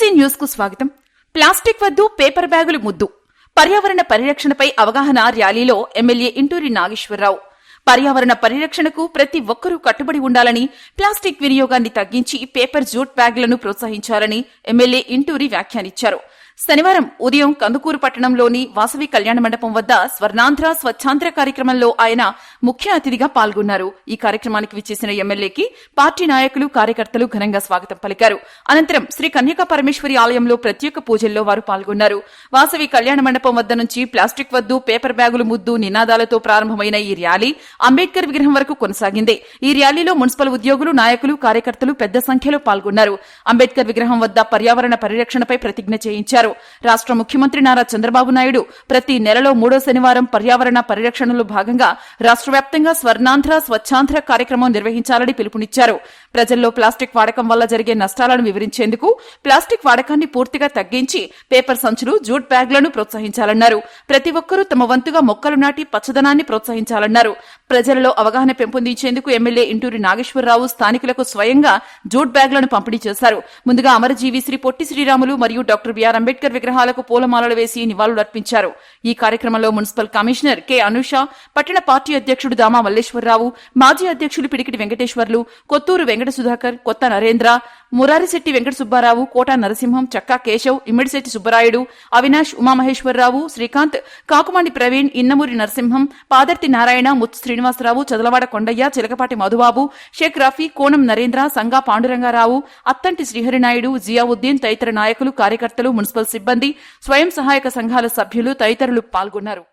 MC news కు స్వాగతం. Plastic వద్దు, పేపర్ బ్యాగులు ముద్దు. పర్యావరణ పరిరక్షణపై అవగాహన ర్యాలీలో ఎమ్మెల్యే ఇంటూరి నాగేశ్వరరావు. పర్యావరణ పరిరక్షణకు ప్రతి ఒక్కరూ కట్టుబడి ఉండాలని, ప్లాస్టిక్ వినియోగాన్ని తగ్గించి పేపర్ జూట్ బ్యాగులను ప్రోత్సహించాలని ఎమ్మెల్యే ఇంటూరి వ్యాఖ్యానించారు. శనివారం ఉదయం కందుకూరు పట్టణంలోని వాసవి కళ్యాణ మండపం వద్ద స్వర్ణాంధ్ర స్వచ్ఛాంధ్ర కార్యక్రమంలో ఆయన ముఖ్య అతిథిగా పాల్గొన్నారు. ఈ కార్యక్రమానికి విచ్చేసిన ఎమ్మెల్యేకి పార్టీ నాయకులు, కార్యకర్తలు ఘనంగా స్వాగతం పలికారు. అనంతరం శ్రీ కన్యకా పరమేశ్వరి ఆలయంలో ప్రత్యేక పూజల్లో వారు పాల్గొన్నారు. వాసవి కళ్యాణ మండపం వద్ద నుంచి ప్లాస్టిక్ వద్దు, పేపర్ బ్యాగులు ముద్దు నినాదాలతో ప్రారంభమైన ఈ ర్యాలీ అంబేద్కర్ విగ్రహం వరకు కొనసాగింది. ఈ ర్యాలీలో మున్సిపల్ ఉద్యోగులు, నాయకులు, కార్యకర్తలు పెద్ద సంఖ్యలో పాల్గొన్నారు. అంబేద్కర్ విగ్రహం వద్ద పర్యావరణ పరిరక్షణపై ప్రతిజ్ఞ చేయించారు. రాష్ట్ర ముఖ్యమంత్రి నారా చంద్రబాబు నాయుడు ప్రతి నెలలో 3వ శనివారం పర్యావరణ పరిరక్షణలో భాగంగా రాష్ట్ర వ్యాప్తంగా స్వర్ణాంధ్ర స్వచ్ఛాంధ్ర కార్యక్రమం నిర్వహించాలని పిలుపునిచ్చారు. ప్రజల్లో ప్లాస్టిక్ వాడకం వల్ల జరిగే నష్టాలను వివరించేందుకు ప్లాస్టిక్ వాడకాన్ని పూర్తిగా తగ్గించి పేపర్ సంచులు, జూట్ బ్యాగులను ప్రోత్సహించాలన్నారు. ప్రతి ఒక్కరూ తమ వంతుగా మొక్కలు నాటి పచ్చదనాన్ని ప్రోత్సహించాలన్నారు. ప్రజలలో అవగాహన పెంపొందించేందుకు ఎమ్మెల్యే ఇంటూరి నాగేశ్వరరావు స్థానికులకు స్వయంగా జూట్ బ్యాగులను పంపిణీ చేశారు. ముందుగా అమరజీవి శ్రీ పొట్టి శ్రీరాములు మరియు డాక్టర్ బిఆర్ అంబేద్కర్ విగ్రహాలకు పూలమాలలు వేసి నివాళులర్పించారు. ఈ కార్యక్రమంలో మున్సిపల్ కమిషనర్ కె అనుష, పట్టణ పార్టీ అధ్యక్షుడు దామా మల్లేశ్వరరావు, మాజీ అధ్యక్షులు పిడికిటి వెంకటేశ్వర్లు, కొత్తూరు వెంకట సుధాకర్, కొత్త నరేంద్ర, మురారిశెట్టి వెంకట సుబ్బారావు, కోటా నరసింహం, చక్కా కేశవ్, ఇమ్మిడిశెట్టి సుబ్బరాయుడు, అవినాష్, ఉమామహేశ్వరరావు, శ్రీకాంత్, కాకుమాండి ప్రవీణ్, ఇన్నమూరి నరసింహం, పాదర్తి నారాయణ, ముత్తు శ్రీనివాసరావు, చదలవాడ కొండయ్య, చిలకపాటి మధుబాబు, షేక్ రఫీ, కోనం నరేంద్ర, సంగా పాండురంగారావు, అత్తంటి శ్రీహరినాయుడు, జియావుద్దీన్ తదితర నాయకులు, కార్యకర్తలు, మున్సిపల్ సిబ్బంది, స్వయం సహాయక సంఘాల సభ్యులు తదితరులు పాల్గొన్నారు.